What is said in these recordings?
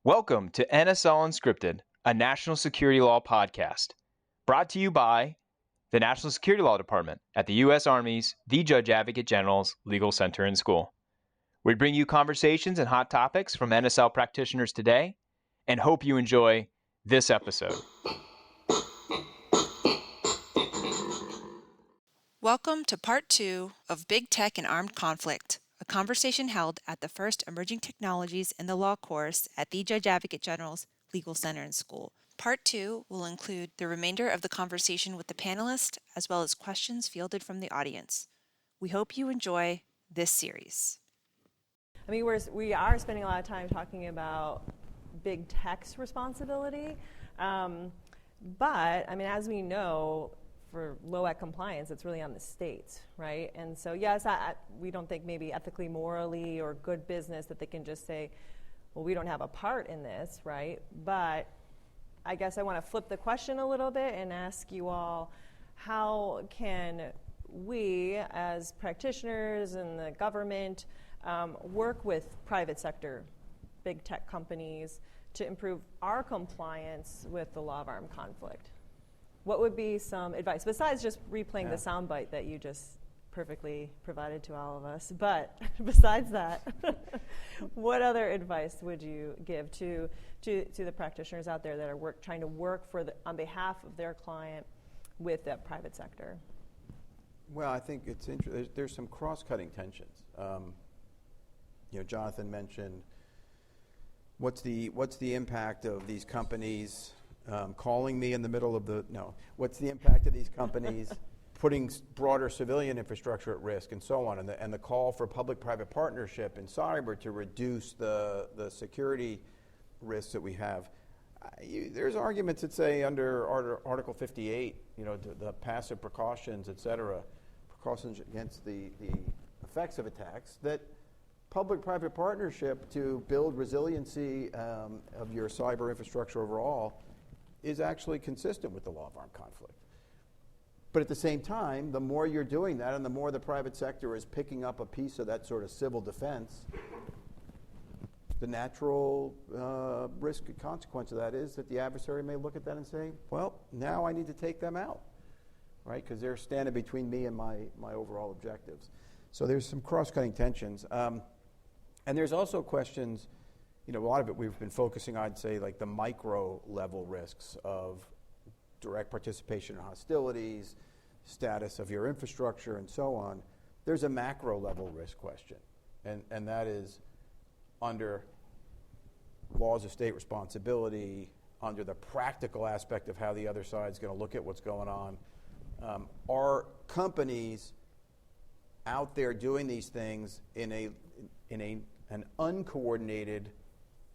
Welcome to NSL Unscripted, a National Security Law podcast, brought to you by the National Security Law Department at the U.S. Army's The Judge Advocate General's Legal Center and School. We bring you conversations and hot topics from NSL practitioners today, and hope you enjoy this episode. Welcome to Part 2 of Big Tech and Armed Conflict, a conversation held at the first Emerging Technologies in the Law course at the Judge Advocate General's Legal Center and School. Part 2 will include the remainder of the conversation with the panelists, as well as questions fielded from the audience. We hope you enjoy this series. I mean, we are spending a lot of time talking about big tech's responsibility, but I mean, as we know, for LOAC compliance, it's really on the states, right? And so, yes, we don't think maybe ethically, morally, or good business that they can just say, well, we don't have a part in this, right? But I guess I want to flip the question a little bit and ask you all, how can we, as practitioners in the government, work with private sector, big tech companies, to improve our compliance with the law of armed conflict? What would be some advice, besides just replaying the soundbite that you just perfectly provided to all of us? But besides that, what other advice would you give to the practitioners out there that are trying to work on behalf of their client with the private sector? Well, I think it's interesting. There's some cross-cutting tensions. Jonathan mentioned what's the impact of these companies calling me in the middle of what's the impact of these companies putting broader civilian infrastructure at risk and so on, and the call for public-private partnership in cyber to reduce the security risks that we have. There's arguments that say under Article 58, the passive precautions, et cetera, precautions against the effects of attacks, that public-private partnership to build resiliency of your cyber infrastructure overall is actually consistent with the law of armed conflict. But at the same time, the more you're doing that and the more the private sector is picking up a piece of that sort of civil defense, the natural risk and consequence of that is that the adversary may look at that and say, well, now I need to take them out, right? Because they're standing between me and my overall objectives. So there's some cross-cutting tensions. And there's also questions. A lot of it we've been focusing on, say, like the micro-level risks of direct participation in hostilities, status of your infrastructure, and so on. There's a macro-level risk question, and that is under laws of state responsibility, under the practical aspect of how the other side's going to look at what's going on. Are companies out there doing these things in an uncoordinated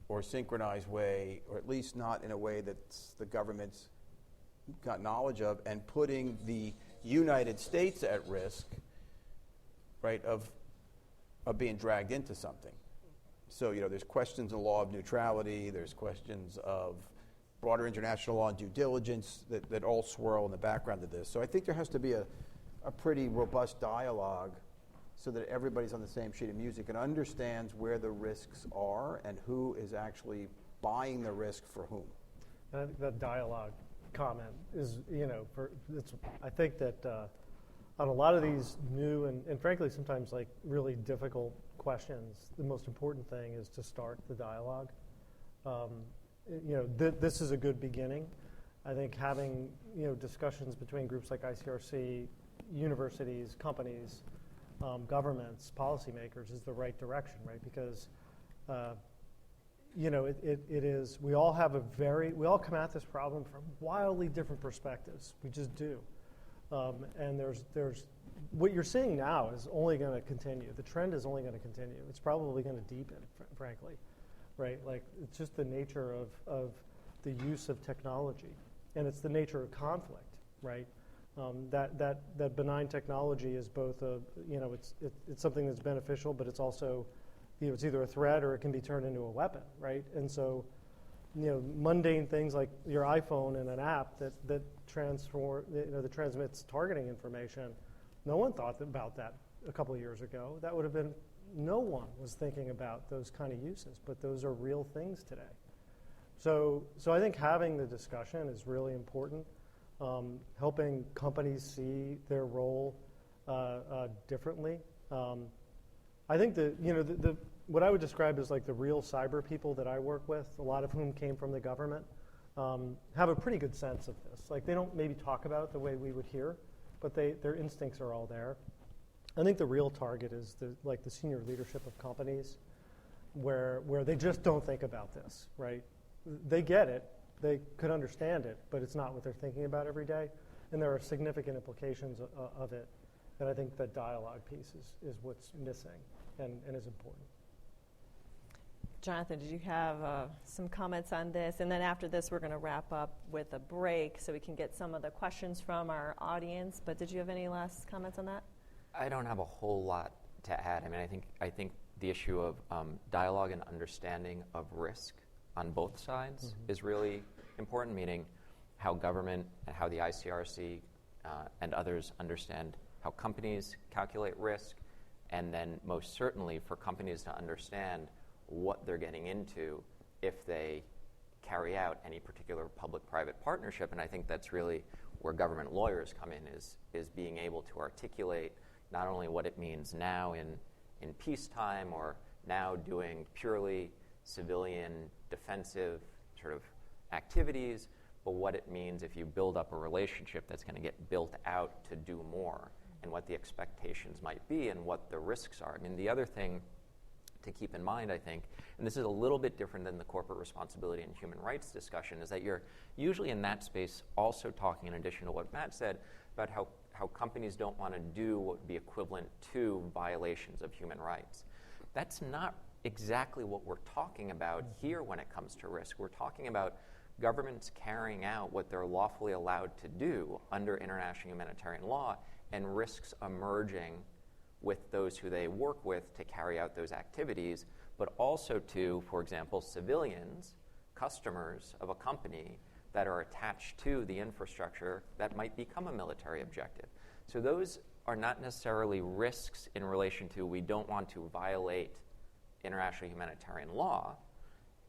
or synchronized way, or at least not in a way that the government's got knowledge of, and putting the United States at risk, right, of being dragged into something. So, there's questions of law of neutrality, there's questions of broader international law and due diligence that all swirl in the background of this. So I think there has to be a pretty robust dialogue so that everybody's on the same sheet of music and understands where the risks are and who is actually buying the risk for whom. And I think that dialogue comment is, I think that on a lot of these new and frankly sometimes like really difficult questions, the most important thing is to start the dialogue. This is a good beginning. I think having, discussions between groups like ICRC, universities, companies, governments, policymakers is the right direction, right? Because, it is, we all come at this problem from wildly different perspectives. We just do. And there's what you're seeing now is only going to continue. The trend is only going to continue. It's probably going to deepen, frankly, right? Like, it's just the nature of the use of technology. And it's the nature of conflict, right? That benign technology is both it's something that's beneficial, but it's also, it's either a threat or it can be turned into a weapon, right? And so, mundane things like your iPhone and an app that transmits targeting information, no one thought about that a couple of years ago. That would have been, no one was thinking about those kind of uses, but those are real things today. So I think having the discussion is really important. Helping companies see their role differently. I think what I would describe as like the real cyber people that I work with, a lot of whom came from the government, have a pretty good sense of this. Like they don't maybe talk about it the way we would hear, but their instincts are all there. I think the real target is the senior leadership of companies, where they just don't think about this, right? They get it, they could understand it, but it's not what they're thinking about every day, and there are significant implications of it. And I think the dialogue piece is what's missing and is important. Jonathan, did you have some comments on this? And then after this, we're going to wrap up with a break so we can get some of the questions from our audience. But did you have any last comments on that? I don't have a whole lot to add. I mean, I think the issue of dialogue and understanding of risk on both sides is really important, meaning how government and how the ICRC and others understand how companies calculate risk, and then most certainly for companies to understand what they're getting into if they carry out any particular public-private partnership. And I think that's really where government lawyers come in, is being able to articulate not only what it means now in peacetime or now doing purely civilian defensive sort of activities, but what it means if you build up a relationship that's going to get built out to do more, and what the expectations might be and what the risks are. I mean, the other thing to keep in mind, I think, and this is a little bit different than the corporate responsibility and human rights discussion, is that you're usually in that space also talking, in addition to what Matt said, about how companies don't want to do what would be equivalent to violations of human rights. That's not exactly what we're talking about here when it comes to risk. We're talking about governments carrying out what they're lawfully allowed to do under international humanitarian law, and risks emerging with those who they work with to carry out those activities, but also to, for example, civilians, customers of a company that are attached to the infrastructure that might become a military objective. So those are not necessarily risks in relation to we don't want to violate international humanitarian law.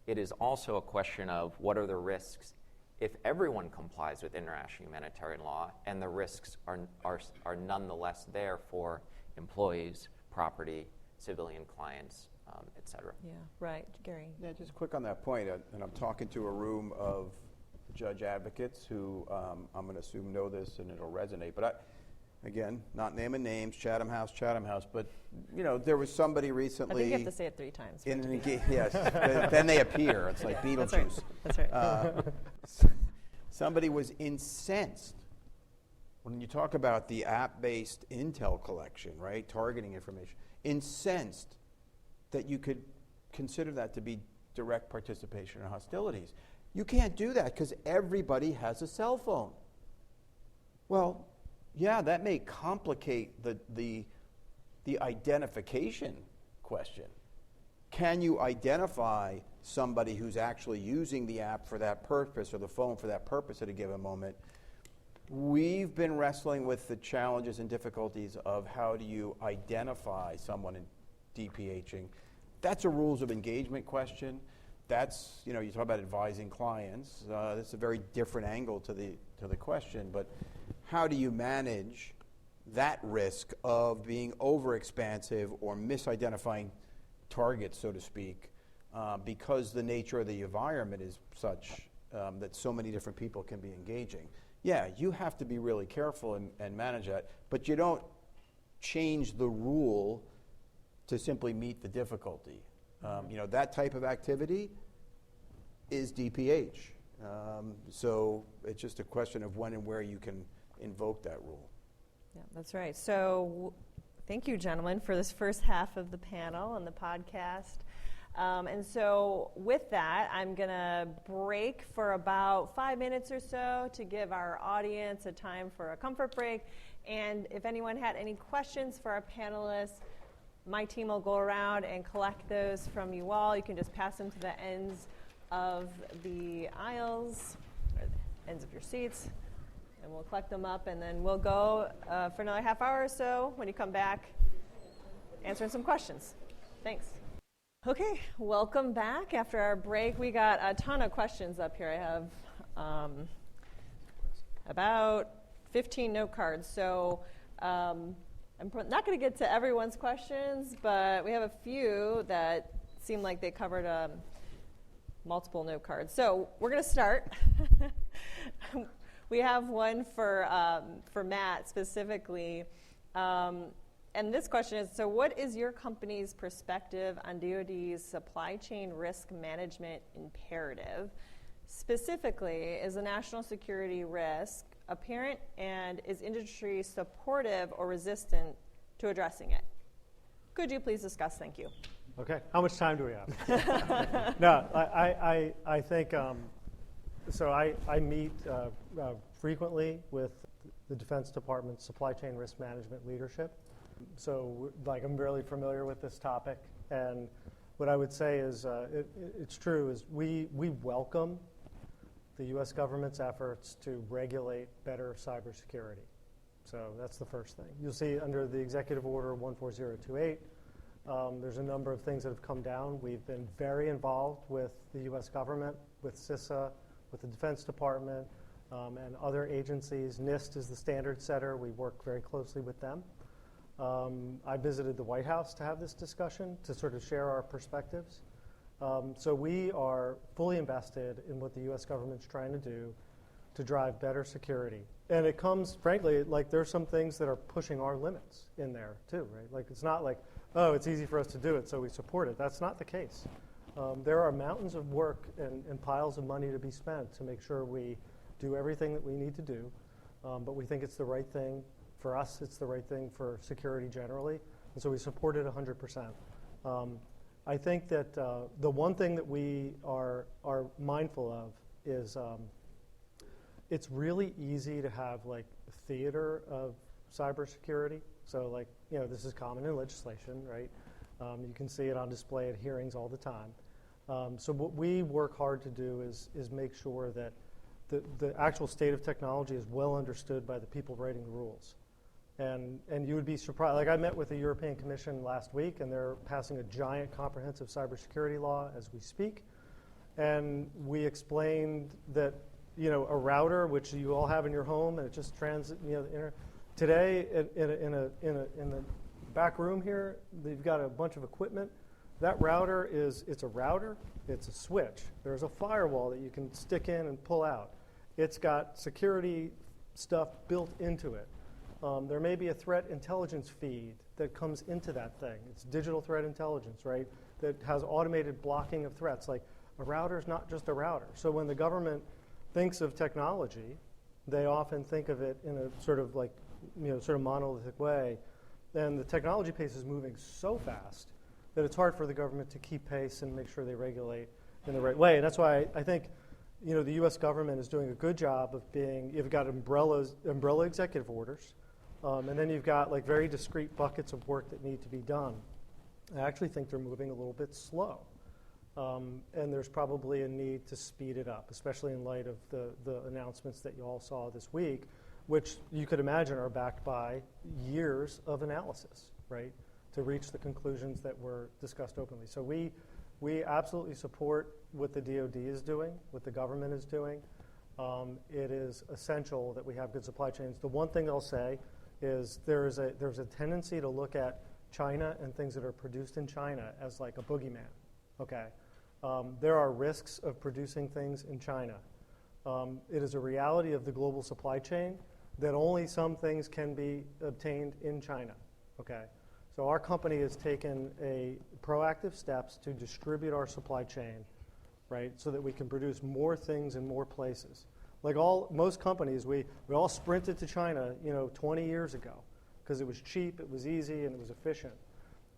It is also a question of what are the risks if everyone complies with international humanitarian law, and the risks are nonetheless there for employees, property, civilian clients, et cetera. Yeah, right. Gary? Yeah, just quick on that point, and I'm talking to a room of judge advocates who I'm going to assume know this and it'll resonate. But again, not naming names, Chatham House, but there was somebody recently. I think you have to say it 3 times. Yes, then they appear. It's like Beetlejuice. That's right. Somebody was incensed when you talk about the app-based intel collection, right? Targeting information. Incensed that you could consider that to be direct participation in hostilities. You can't do that because everybody has a cell phone. Well, yeah, that may complicate the identification question. Can you identify somebody who's actually using the app for that purpose or the phone for that purpose at a given moment? We've been wrestling with the challenges and difficulties of how do you identify someone in DPHing. That's a rules of engagement question. That's, you talk about advising clients. That's a very different angle to the question, but how do you manage that risk of being overexpansive or misidentifying targets, so to speak, because the nature of the environment is such that so many different people can be engaging? Yeah, you have to be really careful and manage that, but you don't change the rule to simply meet the difficulty. That type of activity is DPH. So it's just a question of when and where you can invoke that rule. Yeah, that's right. So thank you, gentlemen, for this first half of the panel and the podcast. And so with that, I'm going to break for about 5 minutes or so to give our audience a time for a comfort break. And if anyone had any questions for our panelists, my team will go around and collect those from you all. You can just pass them to the ends of the aisles, or the ends of your seats, and we'll collect them up, and then we'll go for another half hour or so when you come back, answering some questions. Thanks. Okay, welcome back. After our break, we got a ton of questions up here. I have about 15 note cards. So I'm not going to get to everyone's questions, but we have a few that seem like they covered multiple note cards. So we're going to start. We have one for Matt specifically. And this question is, so what is your company's perspective on DoD's supply chain risk management imperative? Specifically, is a national security risk apparent, and is industry supportive or resistant to addressing it? Could you please discuss? Thank you. Okay, how much time do we have? No, I think, so I meet frequently with the Defense Department's supply chain risk management leadership. So I'm really familiar with this topic, and what I would say is it's true is we welcome the U.S. government's efforts to regulate better cybersecurity. So that's the first thing. You'll see under the Executive Order 14028, there's a number of things that have come down. We've been very involved with the U.S. government, with CISA, with the Defense Department, and other agencies. NIST is the standard setter. We work very closely with them. I visited the White House to have this discussion, to sort of share our perspectives. So we are fully invested in what the U.S. government's trying to do to drive better security. And it comes, frankly, there's some things that are pushing our limits in there too, right? It's not like, oh, it's easy for us to do it, so we support it. That's not the case. There are mountains of work and piles of money to be spent to make sure we do everything that we need to do, but we think it's the right thing. For us, it's the right thing for security generally, and so we support it 100%. I think that the one thing that we are mindful of is it's really easy to have theater of cybersecurity. So this is common in legislation, right? You can see it on display at hearings all the time. So what we work hard to do is make sure that the actual state of technology is well understood by the people writing the rules. And you would be surprised. I met with the European Commission last week, and they're passing a giant comprehensive cybersecurity law as we speak. And we explained that, a router, which you all have in your home, and it just today in the back room here, they've got a bunch of equipment. That router it's a router, it's a switch. There's a firewall that you can stick in and pull out. It's got security stuff built into it. There may be a threat intelligence feed that comes into that thing. It's digital threat intelligence, right, that has automated blocking of threats. A router is not just a router. So when the government thinks of technology, they often think of it in a sort of monolithic way. And the technology pace is moving so fast that it's hard for the government to keep pace and make sure they regulate in the right way. And that's why I think the U.S. government is doing a good job of you've got umbrella executive orders, and then you've got very discrete buckets of work that need to be done. I actually think they're moving a little bit slow. And there's probably a need to speed it up, especially in light of the announcements that you all saw this week, which you could imagine are backed by years of analysis, right, to reach the conclusions that were discussed openly. So we absolutely support what the DoD is doing, what the government is doing. It is essential that we have good supply chains. The one thing I'll say is there's a tendency to look at China and things that are produced in China as a boogeyman. Okay, there are risks of producing things in China. It is a reality of the global supply chain that only some things can be obtained in China. Okay, so our company has taken proactive steps to distribute our supply chain, right, so that we can produce more things in more places. Most companies, we all sprinted to China, 20 years ago because it was cheap, it was easy, and it was efficient.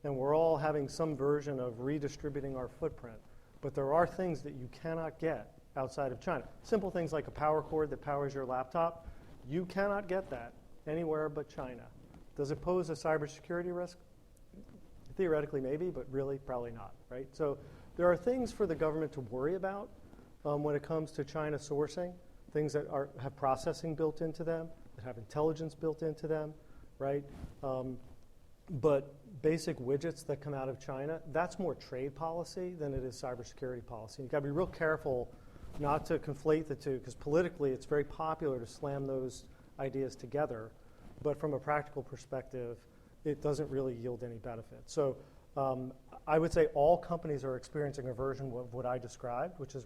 And we're all having some version of redistributing our footprint. But there are things that you cannot get outside of China. Simple things like a power cord that powers your laptop. You cannot get that anywhere but China. Does it pose a cybersecurity risk? Theoretically, maybe, but really, probably not, right? So there are things for the government to worry about when it comes to China sourcing, things that have processing built into them, that have intelligence built into them, right? But basic widgets that come out of China, that's more trade policy than it is cybersecurity policy. You've got to be real careful not to conflate the two, because politically it's very popular to slam those ideas together, but from a practical perspective, it doesn't really yield any benefit. So I would say all companies are experiencing a version of what I described, which is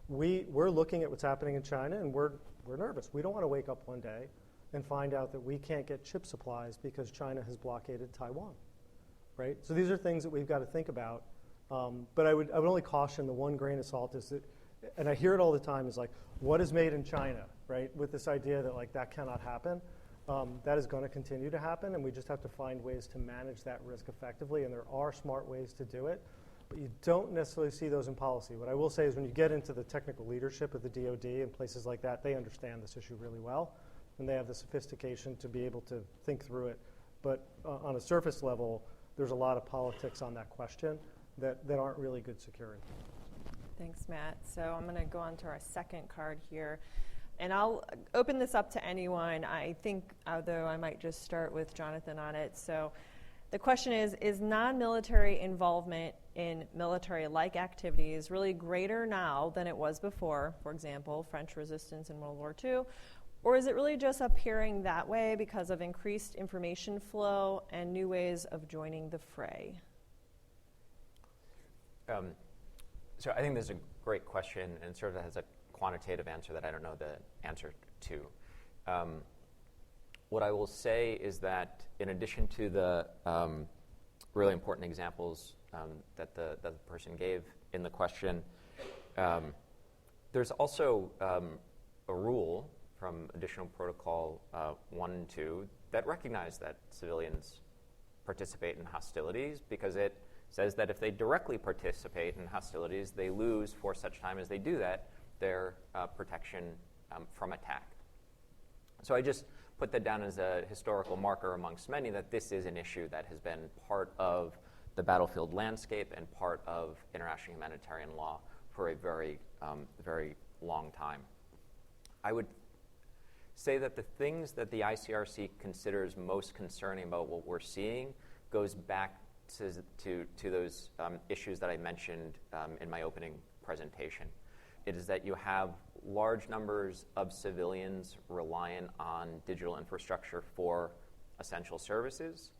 we're looking at what's happening in China, and we're nervous. We don't want to wake up one day and find out that we can't get chip supplies because China has blockaded Taiwan, right? So these are things that we've got to think about. But I would only caution the one grain of salt is that, and I hear it all the time, is like, what is made in China, right? With this idea that like that cannot happen. That is going to continue to happen, and we just have to find ways to manage that risk effectively, and there are smart ways to do it, but you don't necessarily see those in policy. What I will say is when you get into the technical leadership of the DoD and places like that, they understand this issue really well, and they have the sophistication to be able to think through it. But on a surface level, there's a lot of politics on that question that aren't really good security. Thanks, Matt. So I'm going to go on to our second card here. And I'll open this up to anyone. I think, although I might just start with Jonathan on it. So the question is non-military involvement in military-like activities really greater now than it was before, for example, French resistance in World War II, or is it really just appearing that way because of increased information flow and new ways of joining the fray? So I think this is a great question, and sort of has a quantitative answer that I don't know the answer to. What I will say is that in addition to the really important examples that the person gave in the question, there's also a rule from Additional Protocol 1 and 2 that recognize that civilians participate in hostilities, because it says that if they directly participate in hostilities, they lose, for such time as they do that, their protection from attack. So I just put that down as a historical marker amongst many that this is an issue that has been part of the battlefield landscape and part of international humanitarian law for a very, very long time. I would say that the things that the ICRC considers most concerning about what we're seeing goes back to those issues that I mentioned in my opening presentation. It is that you have large numbers of civilians reliant on digital infrastructure for essential services,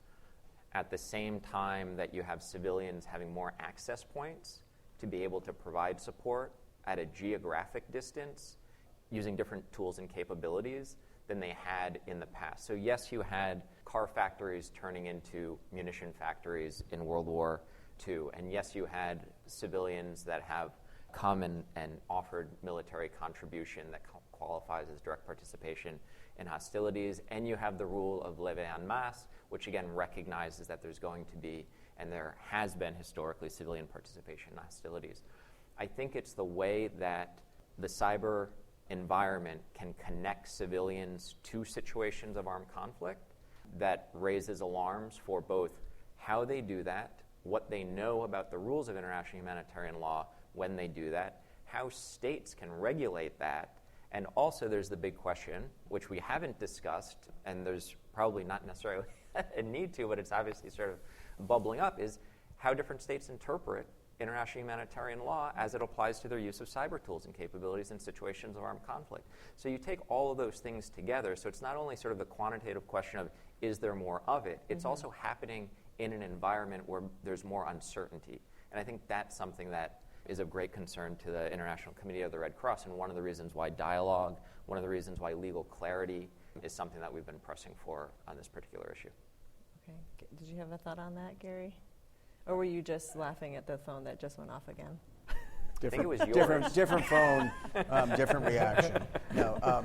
at the same time that you have civilians having more access points to be able to provide support at a geographic distance using different tools and capabilities than they had in the past. So yes, you had car factories turning into munition factories in World War II, and yes, you had civilians that have come and offered military contribution that qualifies as direct participation in hostilities, and you have the rule of levée en masse, which again recognizes that there's going to be, and there has been historically, civilian participation in hostilities. I think it's the way that the cyber environment can connect civilians to situations of armed conflict that raises alarms for both how they do that, what they know about the rules of international humanitarian law when they do that, how states can regulate that, and also there's the big question, which we haven't discussed, and there's probably not necessarily a need to, but it's obviously sort of bubbling up, is how different states interpret international humanitarian law as it applies to their use of cyber tools and capabilities in situations of armed conflict. So you take all of those things together, so it's not only sort of the quantitative question of is there more of it, it's also happening in an environment where there's more uncertainty. And I think that's something that is of great concern to the International Committee of the Red Cross, and one of the reasons why dialogue, one of the reasons why legal clarity is something that we've been pressing for on this particular issue. Okay. Did you have a thought on that, Gary? Or were you just laughing at the phone that just went off again? I think it was yours. Different phone, different reaction. No.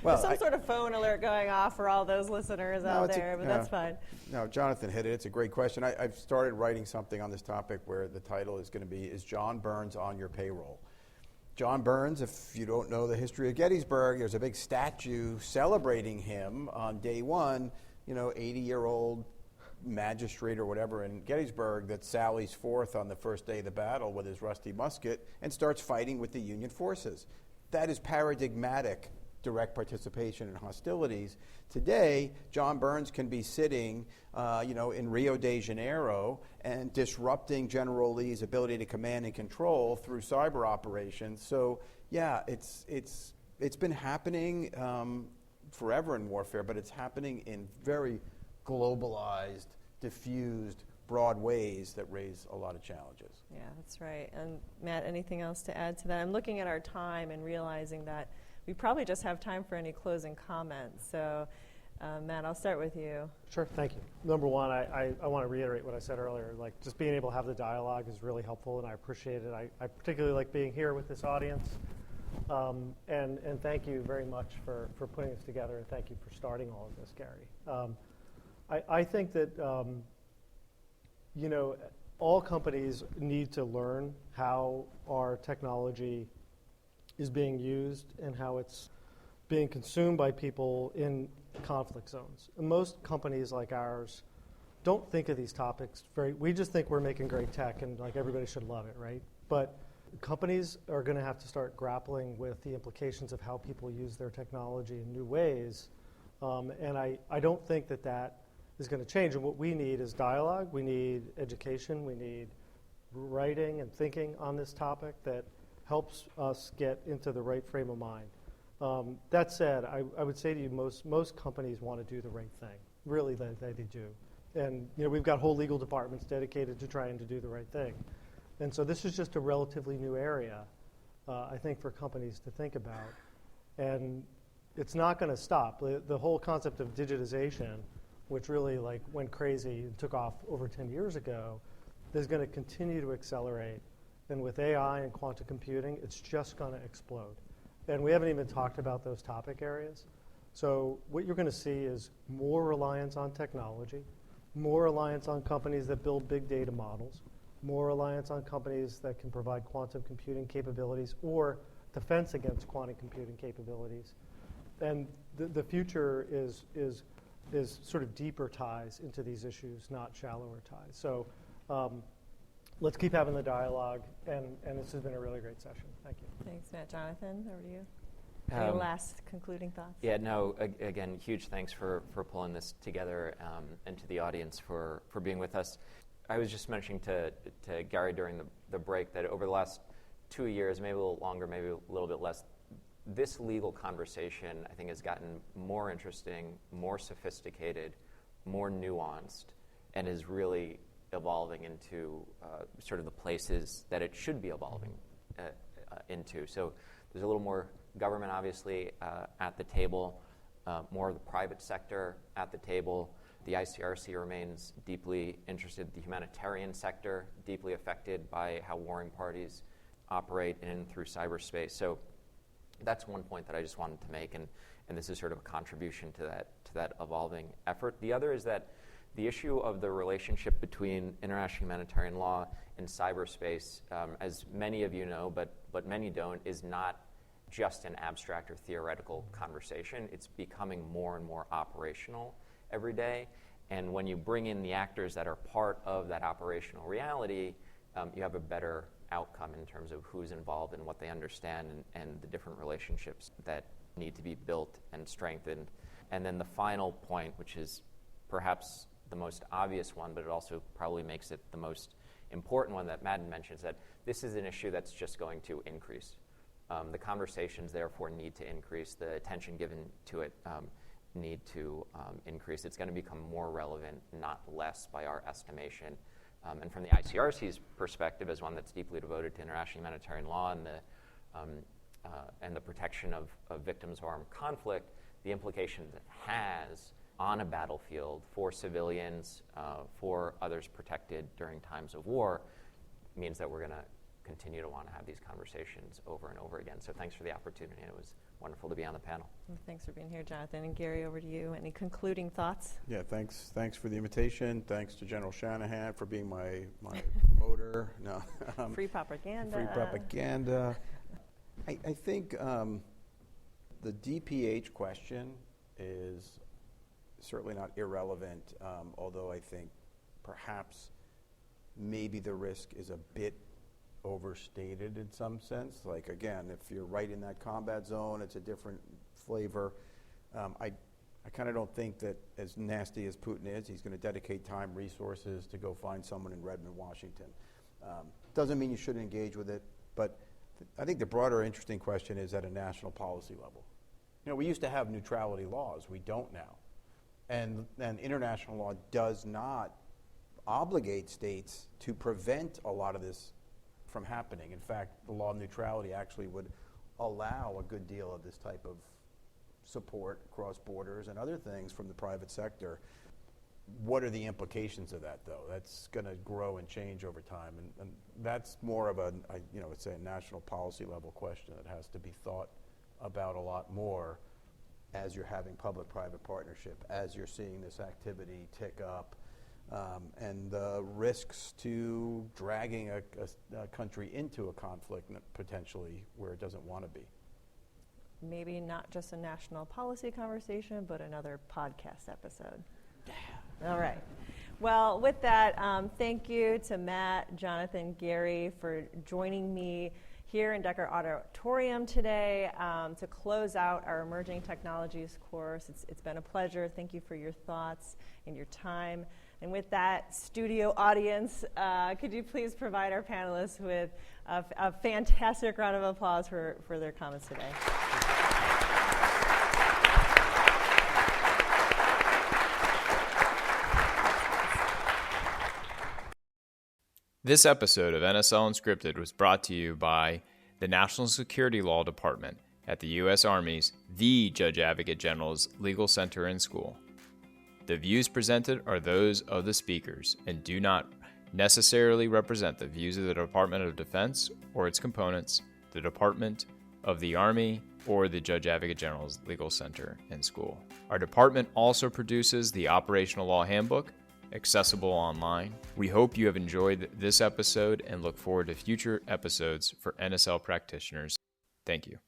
Well, some sort of phone alert going off for all those listeners out there, but that's fine. No, Jonathan hit it. It's a great question. I've started writing something on this topic where the title is going to be, Is John Burns on Your Payroll? John Burns, if you don't know the history of Gettysburg, there's a big statue celebrating him on day one, 80-year-old magistrate or whatever in Gettysburg that sallies forth on the first day of the battle with his rusty musket and starts fighting with the Union forces. That is paradigmatic direct participation in hostilities. Today, John Burns can be sitting, in Rio de Janeiro and disrupting General Lee's ability to command and control through cyber operations. So, yeah, it's been happening forever in warfare, but it's happening in very globalized, diffused, broad ways that raise a lot of challenges. Yeah, that's right. And Matt, anything else to add to that? I'm looking at our time and realizing that we probably just have time for any closing comments. So, Matt, I'll start with you. Sure, thank you. Number one, I want to reiterate what I said earlier. Like, just being able to have the dialogue is really helpful, and I appreciate it. I particularly like being here with this audience. And thank you very much for putting this together, and thank you for starting all of this, Gary. I think that, all companies need to learn how our technology is being used and how it's being consumed by people in conflict zones. And most companies like ours don't think of these topics we just think we're making great tech and like everybody should love it, right? But companies are going to have to start grappling with the implications of how people use their technology in new ways. And I don't think that is going to change. And what we need is dialogue. We need education. We need writing and thinking on this topic that helps us get into the right frame of mind. That said, I would say to you, most companies want to do the right thing. Really, they do. And we've got whole legal departments dedicated to trying to do the right thing. And so this is just a relatively new area, I think, for companies to think about. And it's not going to stop. The whole concept of digitization, which really went crazy and took off over 10 years ago, is going to continue to accelerate. And with AI and quantum computing, it's just going to explode. And we haven't even talked about those topic areas. So what you're going to see is more reliance on technology, more reliance on companies that build big data models, more reliance on companies that can provide quantum computing capabilities or defense against quantum computing capabilities. And the future is sort of deeper ties into these issues, not shallower ties. So let's keep having the dialogue, and this has been a really great session. Thank you. Thanks, Matt. Jonathan, over to you. Any last concluding thoughts? Yeah, no, again, huge thanks for pulling this together, and to the audience for being with us. I was just mentioning to Gary during the break that over the last 2 years, maybe a little longer, maybe a little bit less, this legal conversation, I think, has gotten more interesting, more sophisticated, more nuanced, and is really evolving into sort of the places that it should be evolving into. So there's a little more government, obviously, at the table, more of the private sector at the table. The ICRC remains deeply interested. The humanitarian sector, deeply affected by how warring parties operate in and through cyberspace. So that's one point that I just wanted to make, and this is sort of a contribution to that evolving effort. The other is that the issue of the relationship between international humanitarian law and cyberspace, as many of you know, but many don't, is not just an abstract or theoretical conversation. It's becoming more and more operational every day. And when you bring in the actors that are part of that operational reality, you have a better outcome in terms of who's involved and what they understand and the different relationships that need to be built and strengthened. And then the final point, which is perhaps the most obvious one, but it also probably makes it the most important one that Madden mentions, that this is an issue that's just going to increase. The conversations, therefore, need to increase. The attention given to it need to increase. It's going to become more relevant, not less, by our estimation. And from the ICRC's perspective, as one that's deeply devoted to international humanitarian law and the protection of victims of armed conflict, the implications it has on a battlefield for civilians, for others protected during times of war, means that we're going to continue to want to have these conversations over and over again. So thanks for the opportunity. It was wonderful to be on the panel. Thanks for being here, Jonathan. And Gary, over to you. Any concluding thoughts? Yeah, thanks for the invitation. Thanks to General Shanahan for being my promoter. No, free propaganda. Free propaganda. I think the DPH question is certainly not irrelevant, although I think perhaps maybe the risk is a bit overstated in some sense. Like, again, if you're right in that combat zone, it's a different flavor. I kind of don't think that, as nasty as Putin is, he's going to dedicate time, resources to go find someone in Redmond, Washington. Doesn't mean you shouldn't engage with it, but I think the broader interesting question is at a national policy level. You know, we used to have neutrality laws. We don't now. And international law does not obligate states to prevent a lot of this from happening. In fact, the law of neutrality actually would allow a good deal of this type of support across borders and other things from the private sector. What are the implications of that, though? That's going to grow and change over time, and that's more of a, it's a national policy level question that has to be thought about a lot more as you're having public-private partnership, as you're seeing this activity tick up, and the risks to dragging a country into a conflict potentially where it doesn't want to be. Maybe not just a national policy conversation, but another podcast episode. All right. Well, with that, thank you to Matt, Jonathan, Gary for joining me here in Decker Auditorium today to close out our Emerging Technologies course. It's been a pleasure. Thank you for your thoughts and your time. And with that, studio audience, could you please provide our panelists with a fantastic round of applause for their comments today. This episode of NSL Unscripted was brought to you by the National Security Law De-partment at the U.S. Army's The Judge Advocate General's Legal Center and School. The views presented are those of the speakers and do not necessarily represent the views of the Department of Defense or its components, the Department of the Army, or the Judge Advocate General's Legal Center and School. Our department also produces the Operational Law Handbook, accessible online. We hope you have enjoyed this episode and look forward to future episodes for NSL practitioners. Thank you.